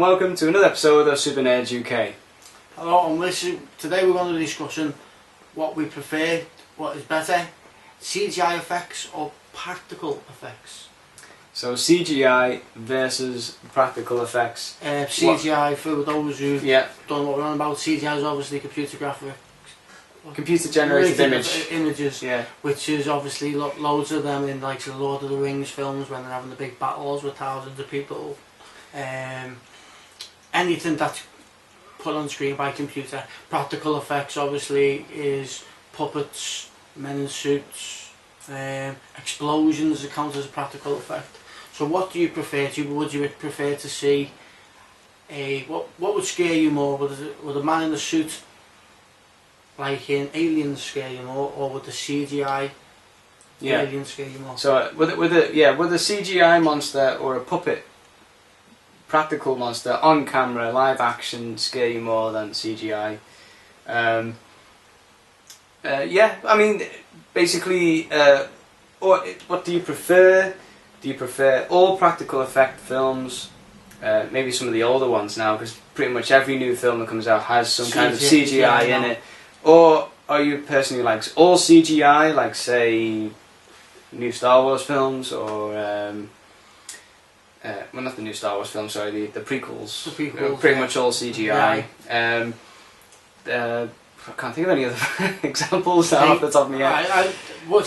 and welcome to another episode of Super Nerds UK. Hello, and today we're going to be discussing what we prefer, what is better, CGI effects or practical effects. So CGI versus practical effects. CGI, for those who don't know what we're on about, CGI is obviously computer graphic. Computer generated images, which is obviously loads of them in like the Lord of the Rings films when they're having the big battles with thousands of people. Anything that's put on screen by computer. Practical effects obviously is puppets, men in suits, explosions that count as a practical effect. So what do you prefer? Would you prefer to see what would scare you more? Would a man in a suit like in Aliens scare you more, or would the CGI Aliens scare you more? So with a CGI monster or a puppet practical monster on camera, live action, scare you more than CGI? I mean, basically, what do you prefer? Do you prefer all practical effect films? Maybe some of the older ones now, because pretty much every new film that comes out has some kind of CGI in it. Or are you a person who likes all CGI, like say new Star Wars films, or well, not the new Star Wars films, sorry, the prequels. The prequels, pretty much all CGI. I can't think of any other examples now off the top of my head. One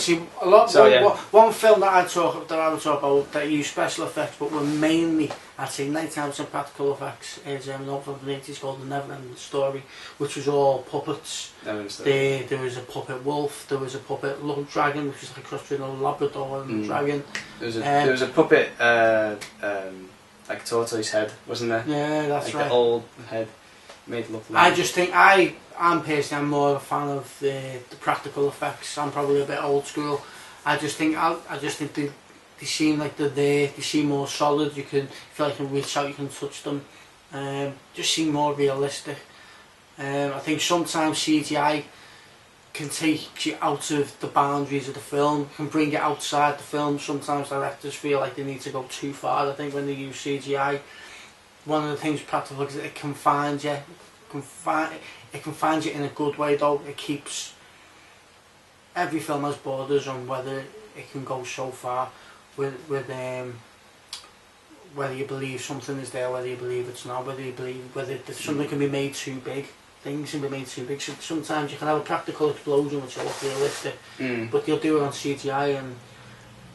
film that I would talk about that used special effects but were mainly, I'd say 99% practical effects, is an old film from the 80s called The Neverending Story, which was all puppets. There was a puppet wolf, there was a puppet love dragon, which was like a cross between a Labrador and a dragon. There was a puppet like a tortoise head, wasn't there? Yeah, that's like right. The old head made look like. I just think I'm personally, I'm more a fan of the practical effects. I'm probably a bit old school. I just think they seem like they're there. They seem more solid. You can feel like you can reach out, you can touch them. Just seem more realistic. I think sometimes CGI can take you out of the boundaries of the film, can bring you outside the film. Sometimes directors feel like they need to go too far. I think when they use CGI, one of the things practical is that it confines you. It confines you in a good way though. It keeps, every film has borders on whether it can go so far with whether you believe something is there, whether you believe it's not, whether something can be made too big. Things can be made too big. So sometimes you can have a practical explosion which will look realistic, but you'll do it on CGI and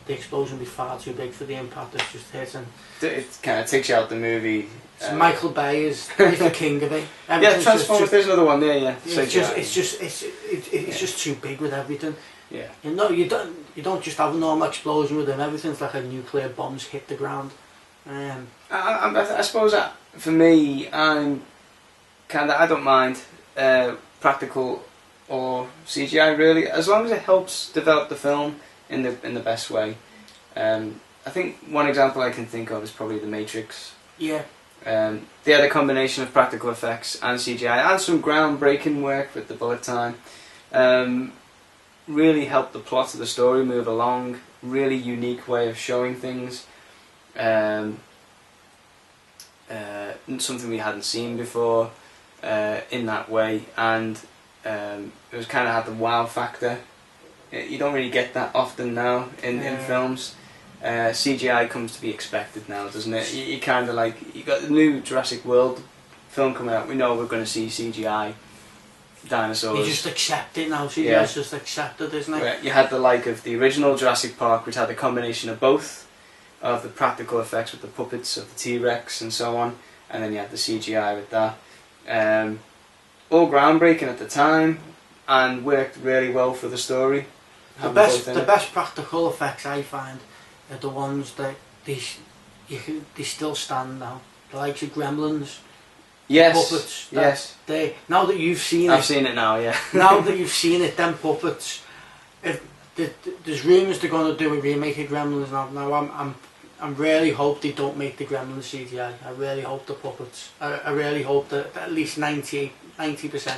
the explosion will be far too big for the impact it's just hitting. It kind of takes you out the movie. So Michael Bay is the king of it. Transformers. There's another one there. Yeah, it's just too big with everything. Yeah. You don't just have a normal explosion with them. Everything's like a nuclear bomb's hit the ground. I suppose that for me, I don't mind practical or CGI really, as long as it helps develop the film in the best way. I think one example I can think of is probably The Matrix. Yeah. They had a combination of practical effects and CGI and some groundbreaking work with the bullet time. Really helped the plot of the story move along. Really unique way of showing things. Something we hadn't seen before in that way, and it was kind of had the wow factor. You don't really get that often now in films. CGI comes to be expected now, doesn't it? You kind of like, you got the new Jurassic World film coming out. We know we're going to see CGI dinosaurs. You just accept it now. CGI's just accepted, isn't it? Right. You had the like of the original Jurassic Park, which had a combination of both, of the practical effects with the puppets of the T-Rex and so on, and then you had the CGI with that. All groundbreaking at the time and worked really well for the story. The best practical effects I find are the ones that they still stand now. The likes of Gremlins. Yes. Puppets. Now that you've seen it. I've seen it now, yeah. Now that you've seen it, them puppets. There's rumours they're going to do a remake of Gremlins now. Now I really hope they don't make the Gremlins CGI. I really hope the puppets. I really hope that at least 90%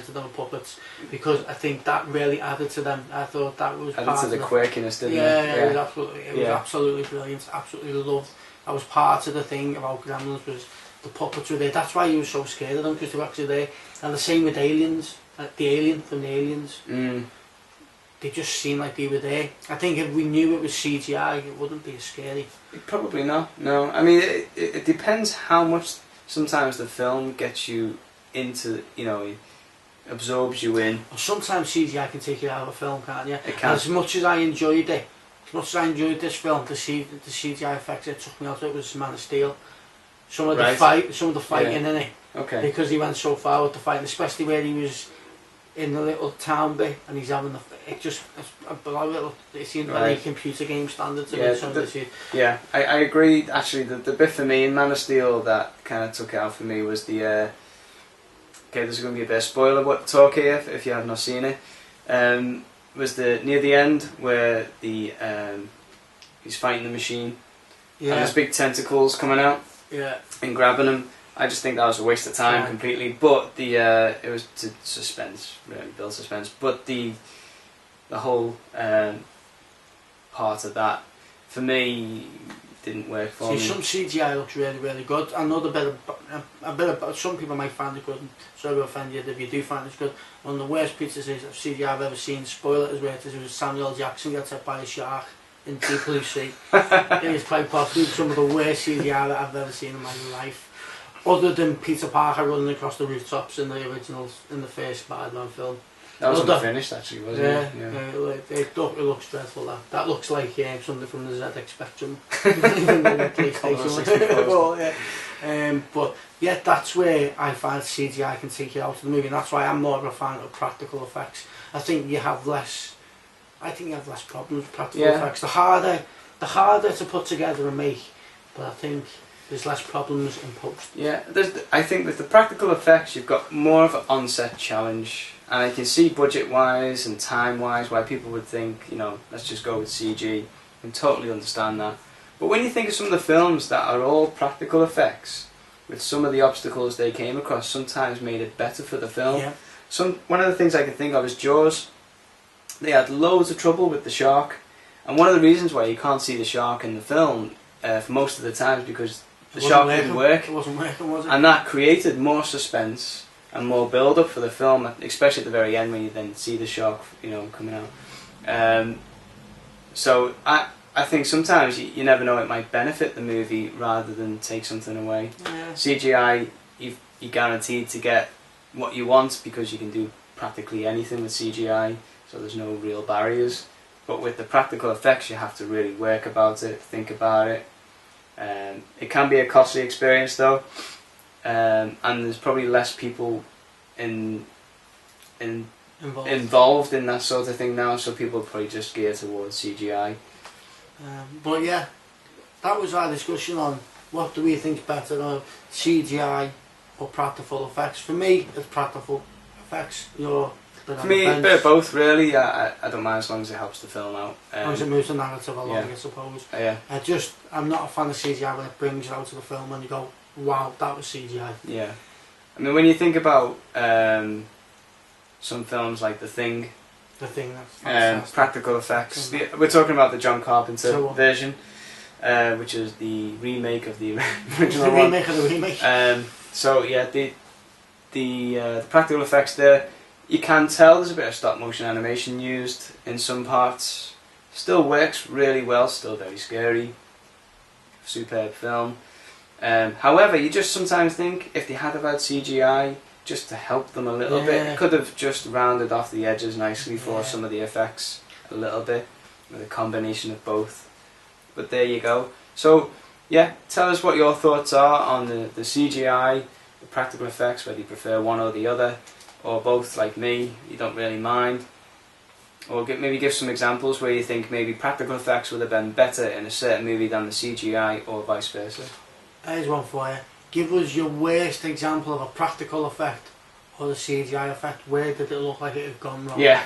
of them are puppets, because I think that really added to them. I thought that was added to the quirkiness, didn't it? Yeah, it was absolutely brilliant. Absolutely loved. That was part of the thing about Gremlins, was the puppets were there. That's why you were so scared of them, because they were actually there. And the same with aliens, the alien from the Aliens. They just seemed like they were there. I think if we knew it was CGI, it wouldn't be as scary. Probably not. No, I mean it depends how much sometimes the film gets you into, you know, it absorbs you in. Or sometimes CGI can take you out of a film, can't you? It can. As much as I enjoyed it, as much as I enjoyed this film, the CGI effects that took me out of it was Man of Steel. Some of the fighting in it. Okay. Because he went so far with the fighting, especially where he was in the little town bit and he's having it seemed very computer game standard to me. Yeah, I agree. Actually, the bit for me in Man of Steel that kind of took it out for me was the okay, there's going to be a bit of spoiler talk here if you have not seen it. Was the near the end where the he's fighting the machine and there's big tentacles coming out and grabbing him. I just think that was a waste of time completely. But the it was to build suspense. But the whole part of that for me didn't work for me. Some CGI looks really, really good. I know a bit of some people might find it good. Sorry to offend you if you do find it good. One of the worst pieces of CGI I've ever seen, spoil it as well, it was Samuel L. Jackson gets hit by a shark in Deep Blue Sea. It is quite possibly some of the worst CGI that I've ever seen in my life. Other than Peter Parker running across the rooftops in the originals, in the first Spider-Man film. That was unfinished actually, wasn't it? Yeah. It looks dreadful. That looks like something from the ZX Spectrum. PlayStation. But yeah, that's where I find CGI can take you out of the movie, and that's why I'm more of a fan of practical effects. I think you have less problems with practical effects. The harder to put together and make, but I think there's less problems in post. Yeah, I think with the practical effects you've got more of an on-set challenge, and I can see budget-wise and time-wise why people would think, you know, let's just go with CG. I can totally understand that. But when you think of some of the films that are all practical effects, with some of the obstacles they came across, sometimes made it better for the film. Yeah. One of the things I can think of is Jaws. They had loads of trouble with the shark, and one of the reasons why you can't see the shark in the film for most of the time is because the shark didn't work. It wasn't working, was it? And that created more suspense and more build-up for the film, especially at the very end when you then see the shark, you know, coming out. So I think sometimes you never know, it might benefit the movie rather than take something away. Yeah. CGI, you're guaranteed to get what you want because you can do practically anything with CGI, so there's no real barriers. But with the practical effects you have to really work about it, think about it. It can be a costly experience though, and there's probably less people involved in that sort of thing now, so people probably just gear towards CGI. But yeah, that was our discussion on what do we think better, CGI or practical effects. For me, it's practical effects. For me, a bit of both really. I don't mind as long as it helps the film out. As long as it moves the narrative along, I suppose. Yeah. I'm not a fan of CGI when it brings you out of the film and you go, wow, that was CGI. Yeah. I mean, when you think about some films like The Thing, that's practical effects. We're talking about the John Carpenter version, which is the remake of the original one. Remake of the remake. So yeah, the practical effects there, you can tell there's a bit of stop motion animation used in some parts. Still works really well, still very scary. Superb film. However, you just sometimes think if they had had CGI just to help them a little bit, it could have just rounded off the edges nicely for some of the effects a little bit, with a combination of both. But there you go. So yeah, tell us what your thoughts are on the CGI, the practical effects, whether you prefer one or the other, or both like me, you don't really mind. Or maybe give some examples where you think maybe practical effects would have been better in a certain movie than the CGI, or vice versa. Here's one for you. Give us your worst example of a practical effect or the CGI effect. Where did it look like it had gone wrong? Yeah.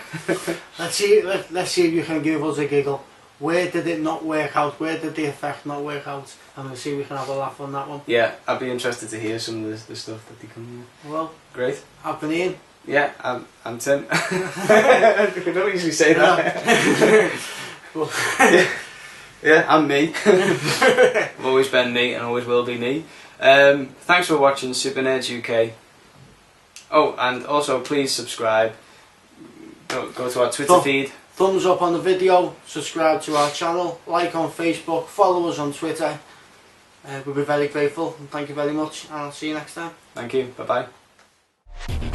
Let's see if you can give us a giggle. Where did it not work out? Where did the effect not work out? And we'll see if we can have a laugh on that one. Yeah, I'd be interested to hear some of the stuff that they come with. Well, great. I've been Ian. Yeah, I'm Tim. We don't usually say that. Yeah, I'm me. I've always been me and always will be me. Thanks for watching Super Nerds UK. Oh, and also please subscribe. Go to our Twitter feed. Thumbs up on the video, subscribe to our channel, like on Facebook, follow us on Twitter. We'll be very grateful, and thank you very much, and I'll see you next time. Thank you, bye bye.